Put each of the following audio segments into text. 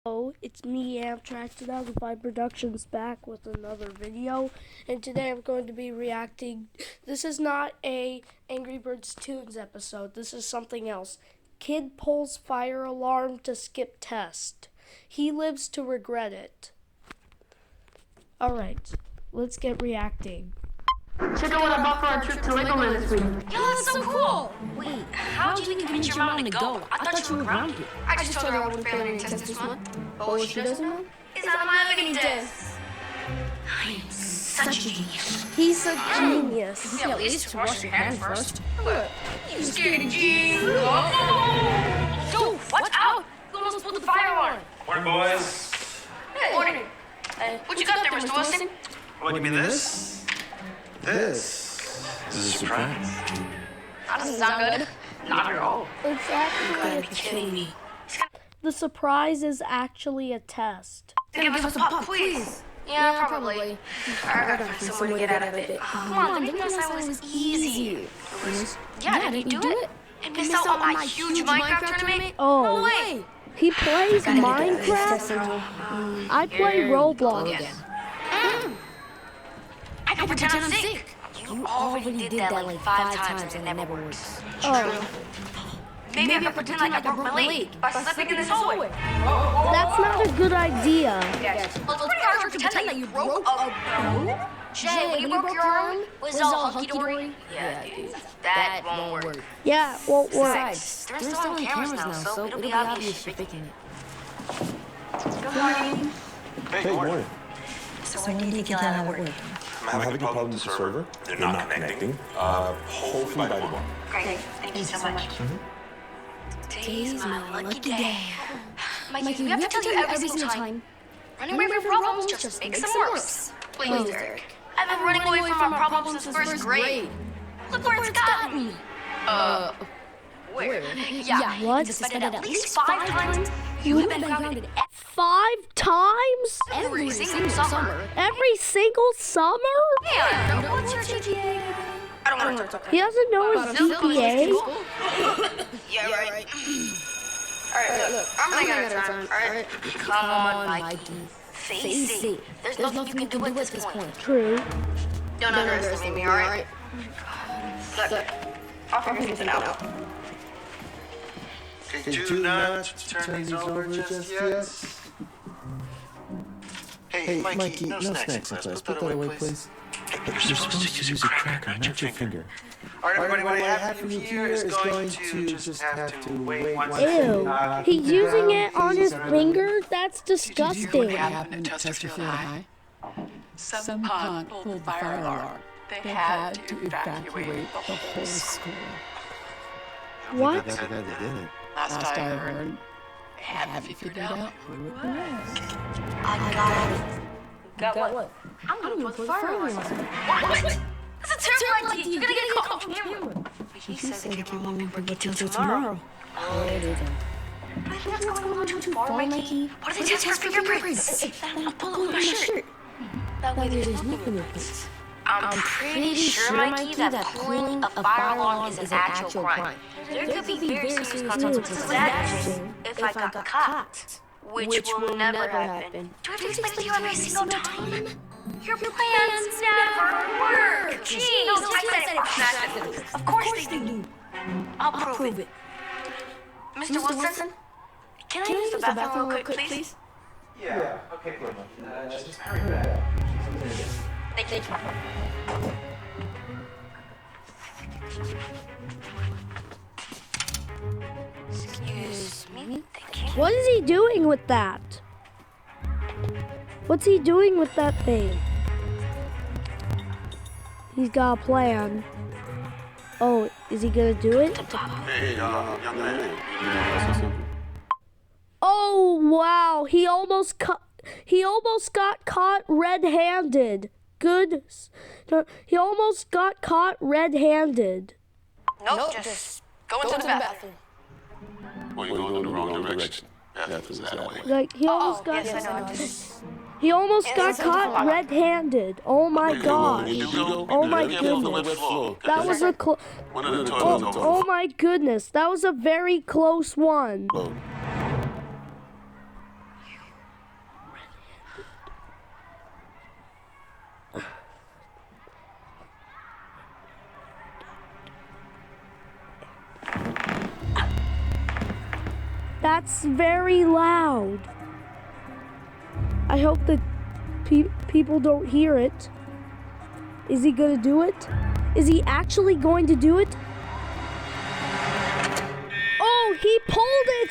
Hello, it's me, Amtrak 2005 Productions, back with another video, and today I'm going to be reacting. This is not a Angry Birds Tunes episode. This is something else. Kid pulls fire alarm to skip test. He lives to regret it. Alright, let's get reacting. Check out what I bought for our trip to Legoland this week. Yo, that's so cool! Wait, how did you convince your mom to go? I thought you were grounded. I just told her I wouldn't fail any test this month. But what she doesn't know is I'm not having any tests. I am such a genius. He's a genius. Yeah, at least to wash your hands first. Look, you scared G. Dude, watch out! You almost pulled the fire alarm. Morning, boys. Hey, morning. What you got there, Mr. Wilson? What, you mean this? This is a surprise. That doesn't sound good. Not at all. It's You actually gotta be kidding me. the surprise is actually a test. Give us a pop, please. Yeah, probably. I gotta find somewhere to get out of it. Come on, didn't you say it was easy? Yeah, did you do it? And miss out on my huge Minecraft tournament? Oh. No way. He plays Minecraft? I play Roblox. I can pretend I'm sick. You already did that like 5 times and it never works. Oh, Maybe I can pretend like I broke my leg by slipping in this hallway. that's not a good idea. Yes. Well, it's pretty hard to pretend that you broke a bone. Jay, when you broke your arm, was it all hunky-dory? Yeah, dude. That won't work. Yeah, it won't work. Besides, they're installing cameras now, so it'll be obvious you're faking it. Good morning. Hey, good morning. So when do you think you'll have it work? I'm having a problem with the server. They're not connecting. Hopefully by tomorrow. Great. Thank you so much. Today's my lucky day. Mikey, we have to tell you every single time. Running away from problems just makes them worse. Please, Eric. I've been running away from my problems since first grade. Look where it's gotten me. Where? Yeah, What? suspended at least 5 times. You've been grounded 5 times? every single summer. Every single summer? Yeah, what's your GPA? I don't want to talk about He doesn't know his GPA? Yeah, right. Alright, look, I'm running out of time, alright? Come on, Mikey. Face it. There's nothing you can do at this point. True. Don't underestimate me, alright? Look, I'll figure something out. Okay, do not turn these over just yet. Hey, Mikey, no snacks in class. Put that away, please. You're supposed to use a cracker, not your finger. Alright, everybody, what I have for you here is going to just have to wait 1 second. Ew. He's using it on his finger? That's disgusting. happened at Tester Field High? Some punk pulled the fire alarm. They had to evacuate the whole school. What? Last I heard, have you figured out who it was? I got it. Got what? I'm gonna put the fire alarm. What? That's a terrible idea. You're gonna get caught on camera. He said the camera won't be working till tomorrow. I think that's going a little too far, Mikey. What if they test for fingerprints? I'll pull up my shirt. That way there's no fingerprints. I'm pretty sure, Mikey, that pulling a fire alarm is an actual crime. There could be very serious consequences to that if I got caught. Which will never happen. Do I have to explain it to you every single time? Your plans never work! Jeez, no, I said it. Of course they do. I'll prove it. Mr. Wilson, can I use the bathroom real quick, please? Yeah, okay, good. Just hurry back. Thank you. Excuse me? Thank you. What is he doing with that? What's he doing with that thing? He's got a plan. Oh, is he gonna do it? Hey, young man. Oh wow, he almost got caught red-handed. He almost got caught red-handed. Nope, just go into the bathroom. Well, you're going in the wrong direction. Bathroom's that way. Like he almost got Yes, I know. he almost got caught red-handed. Oh my gosh. Oh my goodness. That was a One of the toilets over. oh my goodness. That was a very close one. That's very loud. I hope that people don't hear it. Is he gonna do it? Is he actually going to do it? Oh, he pulled it!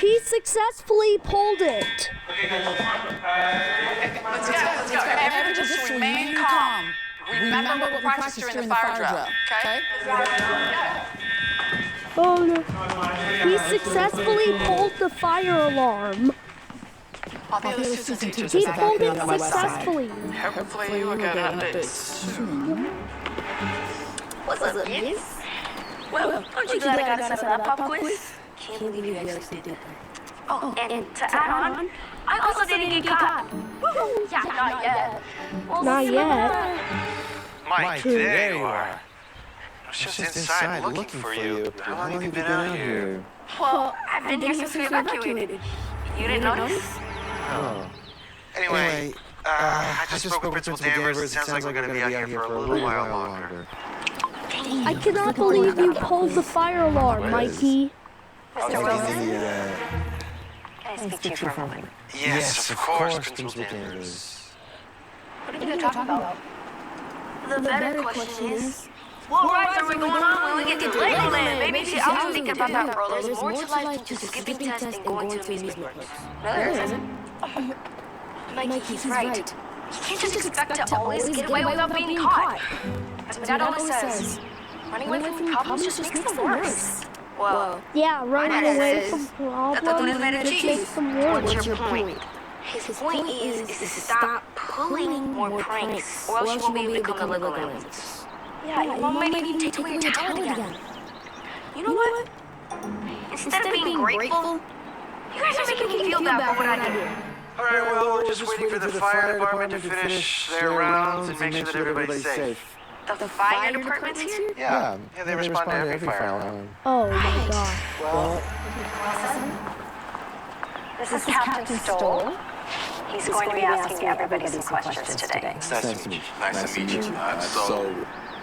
He successfully pulled it. Let's go. Everyone just remain calm. Remember what we practiced during the fire drill, okay? Oh no. He successfully pulled the fire alarm. All the other students and teachers He are pulled it evacuating on the west side. successfully. Hopefully we'll get updates soon. What's up, kids? Well, aren't you glad I got us that pop quiz? Can't believe you actually did that. Oh, and to add on, I also didn't get caught. Woo-hoo. Yeah, not yet. Well, Not yet. Mike, there you are. I was just inside looking for you. How long have you been out here? Well, I've been here since we evacuated. You didn't notice? Oh. Anyway, I just spoke with Principal Danvers. It sounds like we're going to be out here for a little while longer. I cannot believe you pulled the fire alarm, Mikey. Can I speak to you for a moment? Yes, of course, Principal Danvers. What are you going to talk about? The better question is, what rides are we going on when we get to Legoland, baby? See, I was thinking about that, bro. There's more to life than just skipping tests and going to amusement parks. No, there isn't. Mikey's right. You can't just expect to always get away without being caught. As my dad always says, running away from problems just makes them worse. Well, Yeah, running away from problems better just makes them what's worse. your point? His point is to stop pulling more pranks, or else you won't be able to become the Legolands. Yeah, you might even take away your talent again. You know what? Instead of being grateful, you guys are making me feel bad for what I did. All right, well, we're just waiting for the fire department to finish their rounds and make sure that everybody's safe. The fire department's here? Yeah, they respond to every fire alarm. Oh my god. Well, This is Captain Stoll. He's going to be asking everybody some questions today. it's nice to meet you. Nice to meet you. So,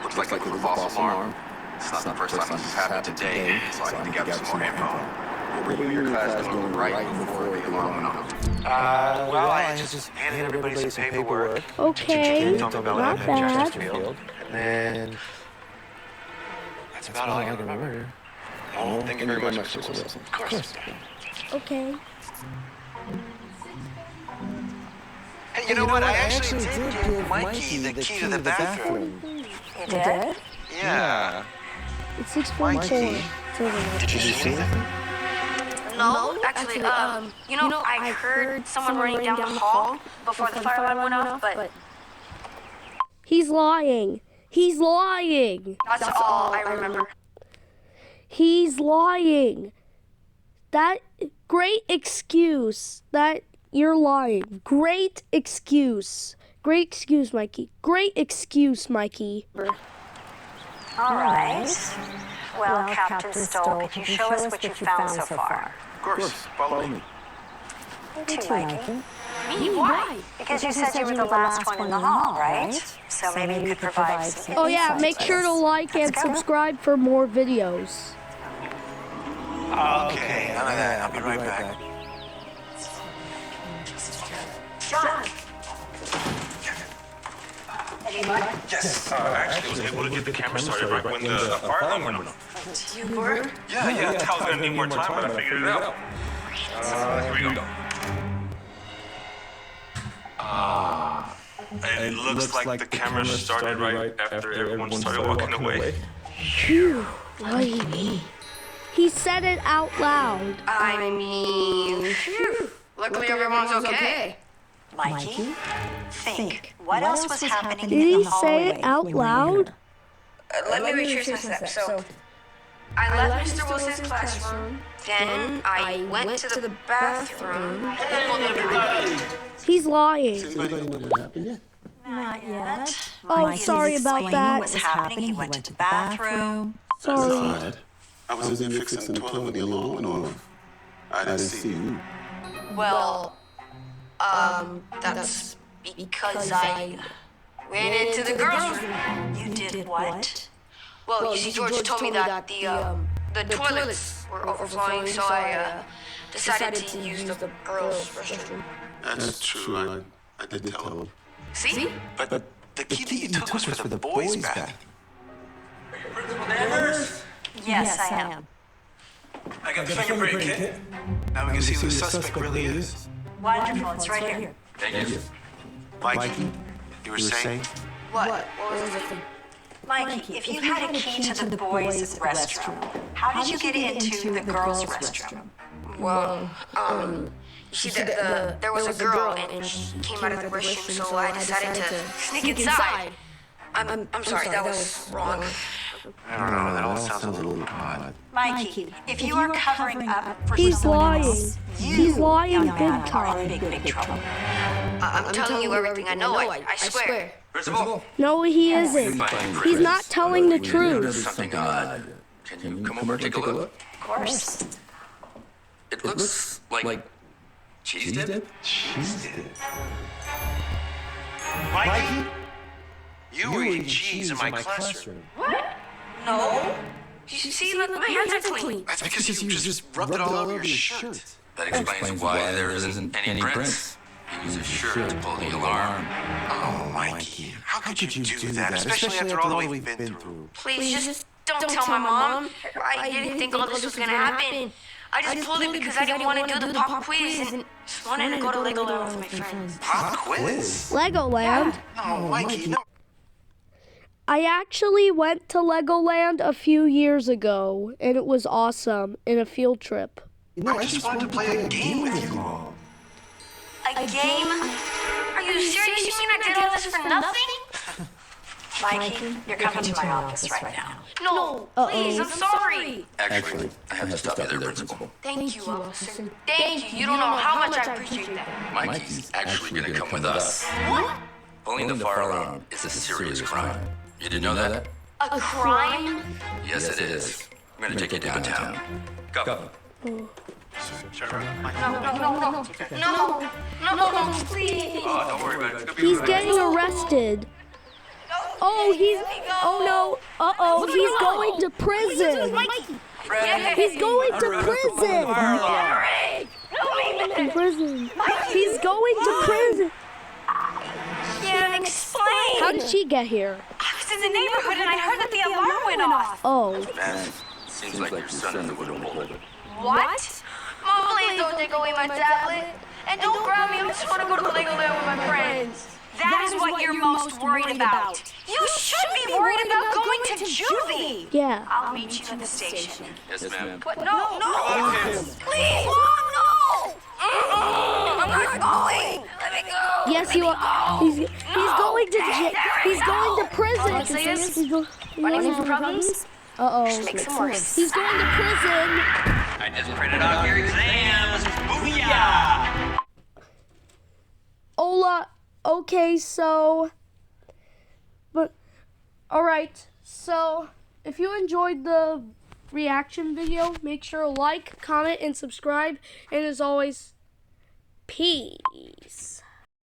looks like a false alarm. It's not the first time this has happened today, so I need to gather some more info. Were you and your class doing right before the alarm went off? Well, I just handed everybody some paperwork. Okay, Told me about not what happened in bad. Chesterfield. And then that's about all I can remember. Oh, thank you very much, Mr. Wilson. Of course. Okay. Hey, you know what? I actually did give Mikey the key to the bathroom. You did? Yeah. It's 6:44. Mikey. Did you see anything? No, actually, I heard someone running down the hall before the fire alarm went off, but He's lying. He's lying. that's all I remember. He's lying. That great excuse. That you're lying. Great excuse. Great excuse, Mikey. Great excuse, Mikey. All right. Well, Captain Stoll, could you show us what you've found so far? Of course, follow me. Me too, Mikey. Me? Why? Because you said you were the last one in the hall, right? So maybe you could provide some Oh yeah, insights. make sure to like and subscribe for more videos. Okay, none of that. I'll be right back. Yes, actually, I was able to get the camera started right when the fire alarm went off. You were? Yeah, I was gonna need more time, but I figured it out. Here we go. And it looks like the camera started right after everyone started walking away. Phew, Mikey. He said it out loud. I mean, phew. Luckily everyone's okay. Mikey, think. What else was happening Did in he the say it out loud? Let me retrace my steps. So, I left Mr. Wilson's classroom, then I went to the bathroom. He's lying. Anybody know what happened yet? Not yet. Oh, sorry about that. What was happening? He went to the bathroom. Sorry. I was in there fixing the toilet when the alarm went off. I didn't see you. Well, that's because I ran into the girls' room. You did what? Well, you see, George told me that the toilets were overflowing, so I decided to use the girls' restroom. That's true. I did tell him. See? But the key that you took was for the boys' bathroom. Principal Danvers? Yes, I am. I got the fingerprint kit. Now we can see who the suspect really is. Wonderful, it's right here. Thank you. Mikey, you were saying? What? What was the thing? Mikey, if you had a key to the boys' restroom, how did you get into the girls' restroom? Well, you see, there was a girl, and she came out of the restroom, so I decided to sneak inside. I'm sorry, that was wrong. I don't know, that all sounds a little odd. Mikey, if you are covering up for He's someone lying. else, He's lying big are time. in big trouble. I'm telling you everything I know, I swear. Principal? No, he isn't. He's not telling the truth. Something odd. Can you come over and take a look? Of course. It looks like cheese dip? Cheese dip? Mikey? You were eating cheese in my classroom. What? No. You see, look, my hands are clean. That's because you just rubbed it all over your shirt. That explains why there isn't any prints. He used his shirt to pull the alarm. Oh, Mikey, how could you do that, especially after all that we've been through? Please, just don't tell my mom. I didn't think all this was gonna happen. I just pulled it because I didn't want to do the pop quiz and just wanted to go to Legoland with my friends. Pop quiz? Legoland? No, Mikey, no. I actually went to Legoland a few years ago, and it was awesome in a field trip. I just wanted to play a game with you, Mom. A game? Are you serious? You mean I did all this for nothing? Mikey, you're coming to my office right now. No, please, I'm sorry. Actually, I have to stop you there, Principal. Thank you, officer. Thank you. You don't know how much I appreciate that. Mikey's actually gonna come with us. What? Pulling the fire alarm is a serious crime. You didn't know that? A crime? Yes, it is. I'm gonna take you downtown. Go. No, please. Oh, don't worry about it. It's gonna be He's all right. getting arrested. Oh, he's going to prison. He's going to prison. In prison. He's going to prison. Can't explain. How did she get here? I was in the neighborhood and I heard that the alarm went off. Oh, Man, seems like your son is a little older. What? Mom, please don't take away my tablet. And don't grab me. I just want to go to Legoland with my friends. That is what you're most worried about. You should be worried about going to juvie. yeah. I'll meet you at the station. Yes, ma'am. What? No. Please, Mom, no. I'm not going. Let me go. Yes, you are. He's going to he's going to prison. My name is Providence. Uh-oh. Make some worse. He's going to prison. I just printed off your exams. Booyah! Ola, okay, so, but, alright, so, if you enjoyed the reaction video, make sure to like, comment, and subscribe, and as always, peace.